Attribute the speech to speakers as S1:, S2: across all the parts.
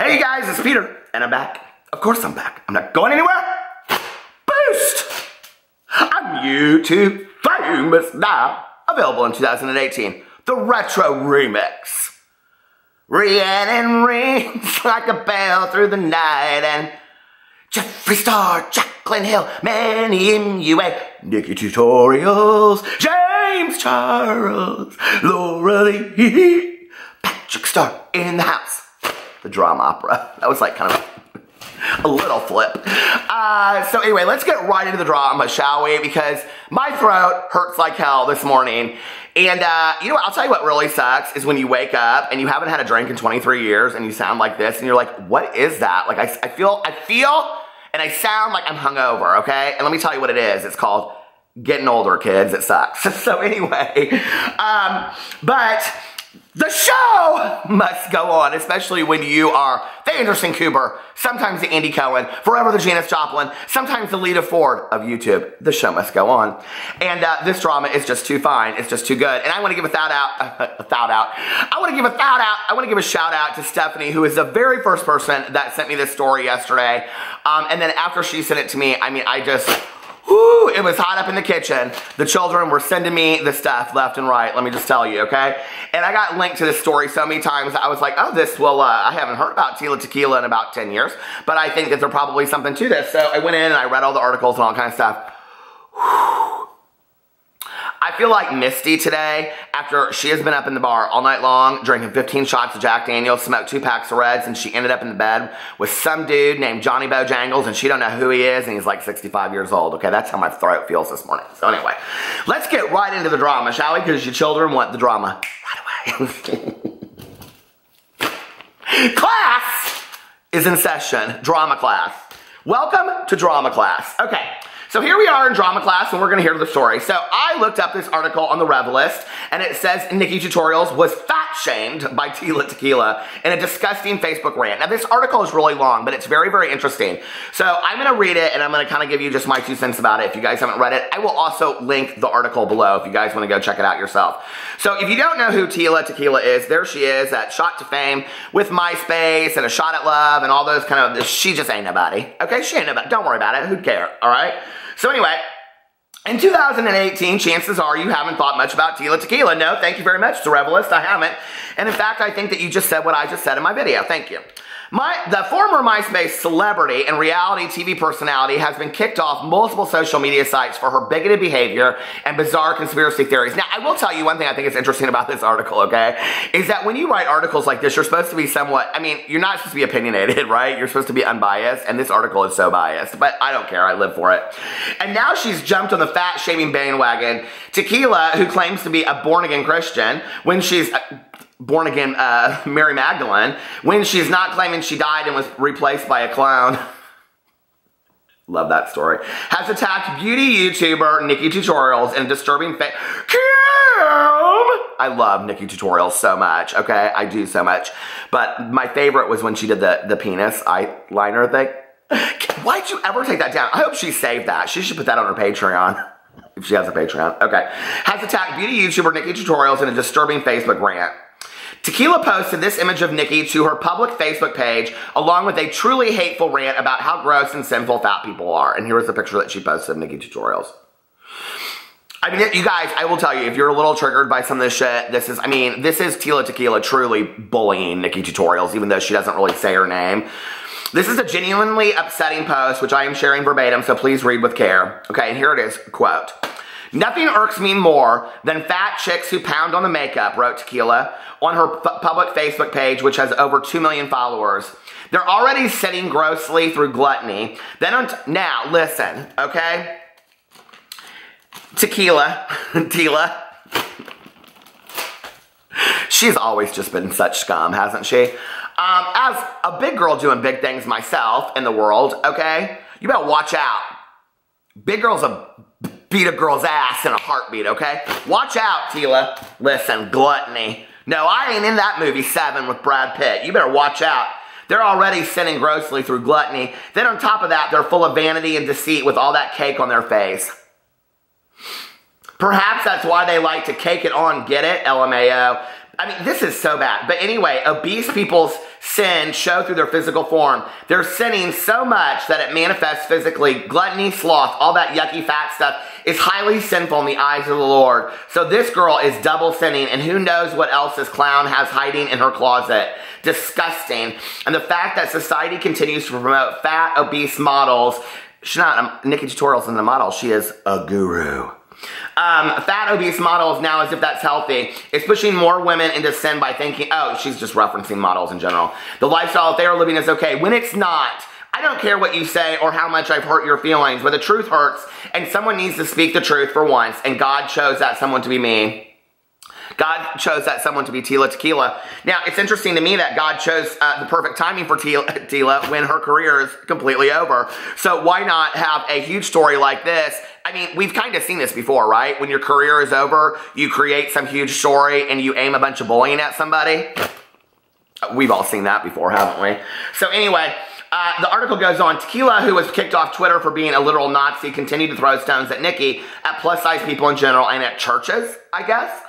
S1: Hey guys, it's Peter, and I'm back. Of course I'm back. I'm not going anywhere. Boost! I'm YouTube famous now. Available in 2018. The Retro Remix. Rhiannon rings like a bell through the night, and Jeffree Star, Jaclyn Hill, Manny MUA, Nikkie Tutorials, James Charles, Laura Lee, Patrick Star in the house. The drama opera. That was like kind of a little flip. So anyway, let's get right into the drama, shall we? Because my throat hurts like hell this morning. And you know what, I'll tell you what really sucks is when you wake up and you haven't had a drink in 23 years and you sound like this and you're like, what is that? Like I feel and I sound like I'm hungover, okay? And let me tell you what it is. It's called getting older, kids. It sucks. So anyway, but the show must go on, especially when you are the Anderson Cooper, sometimes the Andy Cohen, forever the Janis Joplin, sometimes the Lita Ford of YouTube. The show must go on. And this drama is just too fine. It's just too good. And I want to give I want to give a shout out to Stephanie, who is the very first person that sent me this story yesterday. And then after she sent it to me, I mean, whoo, it was hot up in the kitchen. The children were sending me the stuff left and right, let me just tell you, okay? And I got linked to this story so many times, I was like, oh, this will, I haven't heard about Tila Tequila in about 10 years, but I think that there's probably something to this. So I went in and I read all the articles and all kind of stuff. Whew. I feel like Misty today, after she has been up in the bar all night long, drinking 15 shots of Jack Daniels, smoked 2 packs of Reds, and she ended up in the bed with some dude named Johnny Bojangles, and she don't know who he is, and he's like 65 years old. Okay, that's how my throat feels this morning. So anyway, let's get right into the drama, shall we? Because your children want the drama right away. Class is in session. Drama class. Welcome to drama class. Okay. So here we are in drama class, and we're going to hear the story. So I looked up this article on the Revelist, and it says Nikkie Tutorials was fat-shamed by Tila Tequila in a disgusting Facebook rant. Now, this article is really long, but it's very, very interesting. So I'm going to read it, and I'm going to kind of give you just my 2 cents about it. If you guys haven't read it, I will also link the article below if you guys want to go check it out yourself. So if you don't know who Tila Tequila is, there she is, that shot to fame with MySpace and a shot at love and all those kind of, she just ain't nobody. Okay, she ain't nobody. Don't worry about it. Who'd care, all right? So anyway, in 2018, chances are you haven't thought much about Tila Tequila. No, thank you very much, the Revelist, I haven't. And in fact, I think that you just said what I just said in my video. Thank you. The former MySpace celebrity and reality TV personality has been kicked off multiple social media sites for her bigoted behavior and bizarre conspiracy theories. Now, I will tell you one thing I think is interesting about this article, okay, is that when you write articles like this, you're supposed to be somewhat, I mean, you're not supposed to be opinionated, right? You're supposed to be unbiased, and this article is so biased, but I don't care. I live for it. And now she's jumped on the fat-shaming bandwagon. Tequila, who claims to be a born-again Christian, when she's born-again Mary Magdalene, when she's not claiming she died and was replaced by a clown. Love that story. Has attacked beauty YouTuber Nikkie Tutorials in a disturbing I love Nikkie Tutorials so much, okay? I do so much. But my favorite was when she did the penis eyeliner thing. Why'd you ever take that down? I hope she saved that. She should put that on her Patreon. If she has a Patreon. Okay. Has attacked beauty YouTuber Nikkie Tutorials in a disturbing Facebook rant. Tequila posted this image of Nikkie to her public Facebook page, along with a truly hateful rant about how gross and sinful fat people are. And here's the picture that she posted of Nikkie Tutorials. I mean, you guys, I will tell you, if you're a little triggered by some of this shit, this is Tila Tequila truly bullying Nikkie Tutorials, even though she doesn't really say her name. This is a genuinely upsetting post, which I am sharing verbatim, so please read with care. Okay, and here it is, quote. Nothing irks me more than fat chicks who pound on the makeup, wrote Tequila on her public Facebook page, which has over 2 million followers. They're already sinning grossly through gluttony. Now, listen, okay? Tequila, Tila. She's always just been such scum, hasn't she? As a big girl doing big things myself in the world, okay? You better watch out. Big girls will beat a girl's ass in a heartbeat, okay? Watch out, Tila. Listen, gluttony. No, I ain't in that movie 7 with Brad Pitt. You better watch out. They're already sinning grossly through gluttony. Then on top of that, they're full of vanity and deceit with all that cake on their face. Perhaps that's why they like to cake it on, get it? LMAO. I mean, this is so bad. But anyway, obese people's sin show through their physical form. They're sinning so much that it manifests physically. Gluttony, sloth, all that yucky fat stuff is highly sinful in the eyes of the Lord. So this girl is double sinning, and who knows what else this clown has hiding in her closet. Disgusting. And the fact that society continues to promote fat, obese models. She's not Nikkie Tutorials in the model. She is a guru. Fat, obese models now, as if that's healthy, is pushing more women into sin by thinking, oh, she's just referencing models in general. The lifestyle that they are living is okay, when it's not. I don't care what you say or how much I've hurt your feelings, but the truth hurts, and someone needs to speak the truth for once, and God chose that someone to be me. God chose that someone to be Tila Tequila. Now, it's interesting to me that God chose the perfect timing for Tila when her career is completely over. So why not have a huge story like this? I mean, we've kind of seen this before, right? When your career is over, you create some huge story and you aim a bunch of bullying at somebody. We've all seen that before, haven't we? So anyway, the article goes on. Tequila, who was kicked off Twitter for being a literal Nazi, continued to throw stones at Nikkie, at plus-size people in general, and at churches, I guess.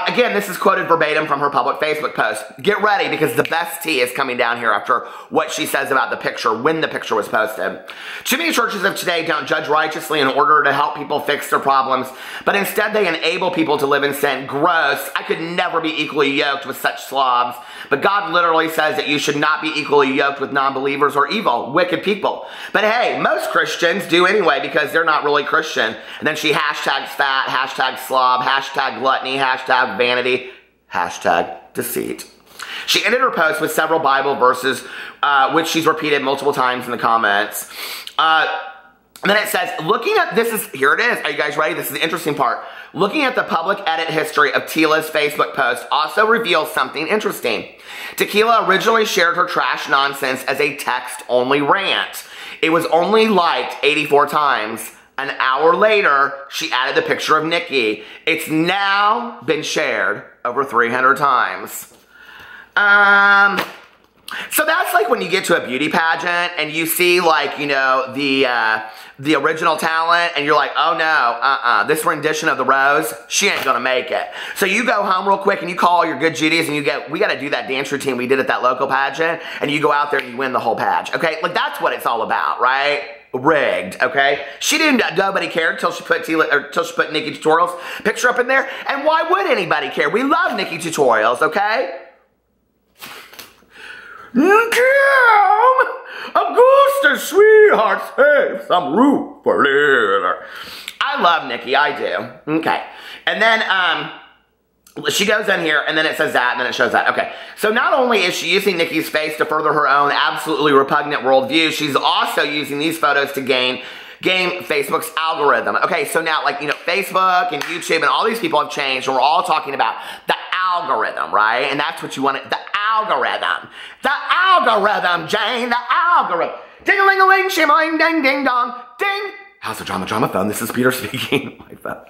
S1: Again, this is quoted verbatim from her public Facebook post. Get ready, because the best tea is coming down here after what she says about the picture, when the picture was posted. Too many churches of today don't judge righteously in order to help people fix their problems, but instead they enable people to live in sin. Gross. I could never be equally yoked with such slobs. But God literally says that you should not be equally yoked with non-believers or evil, wicked people. But hey, most Christians do anyway, because they're not really Christian. And then she hashtags fat, hashtag slob, hashtag gluttony, hashtag vanity, hashtag deceit. She ended her post with several Bible verses, which she's repeated multiple times in the comments. And then it says, looking at, here it is. Are you guys ready? This is the interesting part. Looking at the public edit history of Tila's Facebook post also reveals something interesting. Tequila originally shared her trash nonsense as a text-only rant. It was only liked 84 times. An hour later, she added the picture of Nikkie. It's now been shared over 300 times. So that's like when you get to a beauty pageant and you see, like, you know, the original talent, and you're like, oh no, this rendition of the Rose, she ain't gonna make it. So you go home real quick and you call all your good Judies and you get, we gotta do that dance routine we did at that local pageant, and you go out there and you win the whole pageant, okay? Like, that's what it's all about, right? Rigged, okay? She didn't, nobody cared till she put Nikkie Tutorials picture up in there, and why would anybody care? We love Nikkie Tutorials, okay? Kim! Augusta, sweetheart, save some room for later. I love Nikkie, I do. Okay. And then, she goes in here, and then it says that, and then it shows that. Okay. So not only is she using Nikkie's face to further her own absolutely repugnant worldview, she's also using these photos to game Facebook's algorithm. Okay, so now, like, you know, Facebook and YouTube and all these people have changed, and we're all talking about the algorithm, right? And that's what you want, the algorithm. The algorithm, Jane, the algorithm. Ding-a-ling-a-ling, shim-a-ling, ding-ding-dong, ding. How's the drama phone? This is Peter speaking. My phone.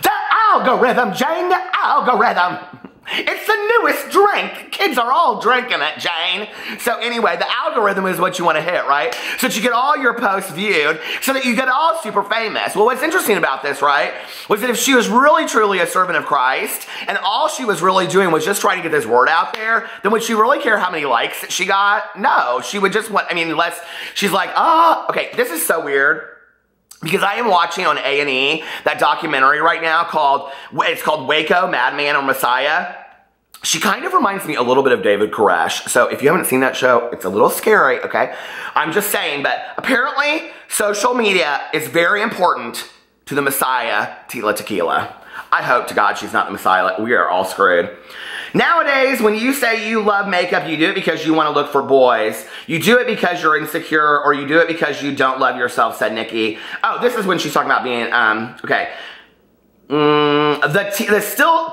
S1: The algorithm, Jane, the algorithm. It's the newest drink. Kids are all drinking it, Jane. So anyway, the algorithm is what you want to hit, right? So that you get all your posts viewed, so that you get all super famous. Well, what's interesting about this, right, was that if she was really, truly a servant of Christ, and all she was really doing was just trying to get this word out there, then would she really care how many likes that she got? No, she would just want, I mean, unless she's like, okay, this is so weird. Because I am watching on A&E that documentary right now it's called Waco, Madman or Messiah. She kind of reminds me a little bit of David Koresh. So if you haven't seen that show, it's a little scary, okay? I'm just saying, but apparently social media is very important to the Messiah, Tila Tequila. I hope to God she's not the Messiah. We are all screwed. Nowadays, when you say you love makeup, you do it because you want to look for boys. You do it because you're insecure, or you do it because you don't love yourself, said Nikkie. Oh, this is when she's talking about being, okay. The still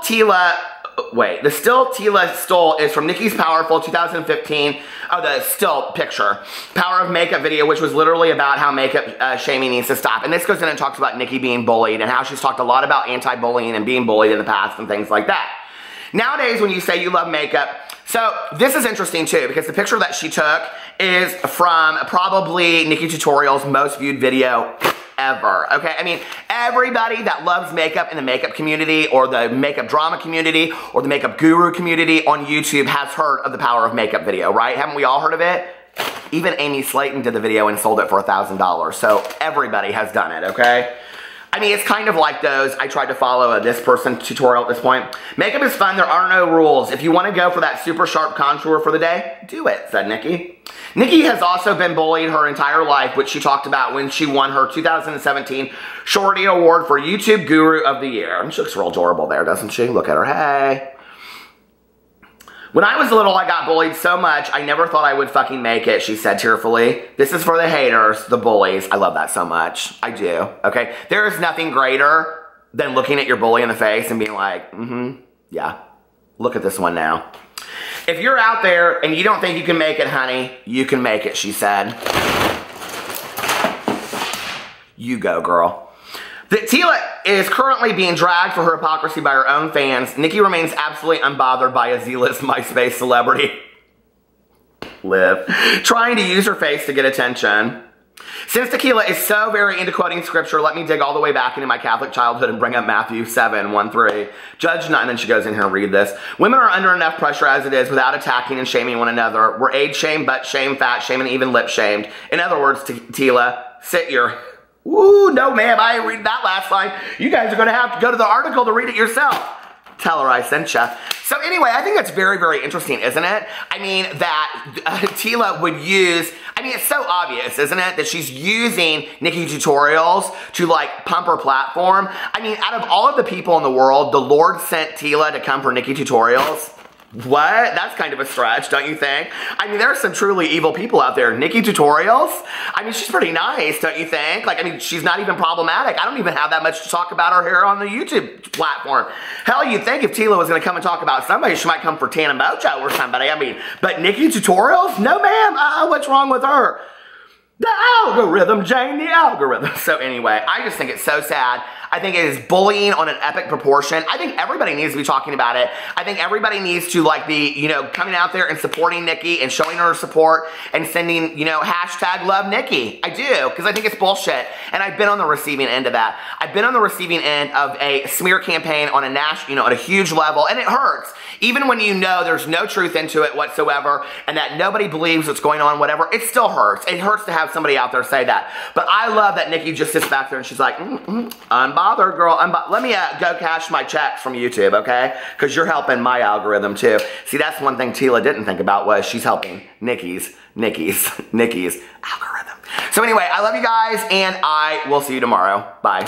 S1: Tila stole is from Nikkie's powerful 2015, the still picture, Power of Makeup video, which was literally about how makeup shaming needs to stop. And this goes in and talks about Nikkie being bullied and how she's talked a lot about anti-bullying and being bullied in the past and things like that. Nowadays, when you say you love makeup, so this is interesting too, because the picture that she took is from probably Nikkie Tutorials' most viewed video ever, okay? I mean, everybody that loves makeup in the makeup community or the makeup drama community or the makeup guru community on YouTube has heard of the power of makeup video, right? Haven't we all heard of it? Even Amy Slayton did the video and sold it for $1,000. So everybody has done it, okay? I mean, it's kind of like those, I tried to follow this person tutorial at this point. Makeup is fun, there are no rules. If you want to go for that super sharp contour for the day, do it, said Nikkie. Nikkie has also been bullied her entire life, which she talked about when she won her 2017 Shorty Award for YouTube Guru of the Year. And she looks real adorable there, doesn't she? Look at her, hey. When I was little, I got bullied so much, I never thought I would fucking make it, she said tearfully. This is for the haters, the bullies. I love that so much. I do, okay? There is nothing greater than looking at your bully in the face and being like, yeah, look at this one now. If you're out there and you don't think you can make it, honey, you can make it, she said. You go, girl. Tila is currently being dragged for her hypocrisy by her own fans. Nikkie remains absolutely unbothered by a zealous MySpace celebrity, Liv, trying to use her face to get attention. Since Tequila is so very into quoting scripture, let me dig all the way back into my Catholic childhood and bring up Matthew 7:1-3. Judge not, and then she goes in here and read this. Women are under enough pressure as it is without attacking and shaming one another. We're age shamed, butt shamed, fat shamed, and even lip shamed. In other words, Tila, sit your... Ooh, no ma'am, I didn't read that last line. You guys are going to have to go to the article to read it yourself. Tell her I sent ya. So anyway, I think that's very, very interesting, isn't it? I mean, that Tila would use, I mean, it's so obvious, isn't it? That she's using Nikkie tutorials to like pump her platform. I mean, out of all of the people in the world, the Lord sent Tila to come for Nikkie tutorials. What? That's kind of a stretch, don't you think? I mean, there are some truly evil people out there. Nikkie tutorials? I mean, she's pretty nice, don't you think? Like, I mean, she's not even problematic. I don't even have that much to talk about her here on the YouTube platform. Hell, you'd think if Tila was going to come and talk about somebody, she might come for Tana Mojo or somebody. I mean, but Nikkie tutorials? No, ma'am. What's wrong with her? The algorithm, Jane, the algorithm. So anyway, I just think it's so sad. I think it is bullying on an epic proportion. I think everybody needs to be talking about it. I think everybody needs to like be, you know, coming out there and supporting Nikkie and showing her support and sending, you know, hashtag love Nikkie. I do, because I think it's bullshit. And I've been on the receiving end of that. I've been on the receiving end of a smear campaign on a national, you know, at a huge level, and it hurts. Even when you know there's no truth into it whatsoever and that nobody believes what's going on, whatever, it still hurts. It hurts to have somebody out there say that. But I love that Nikkie just sits back there and she's like, unbothered, girl. Let me go cash my checks from YouTube, okay? Because you're helping my algorithm too. See, that's one thing Tila didn't think about was she's helping Nikkie's algorithm. So anyway, I love you guys and I will see you tomorrow. Bye.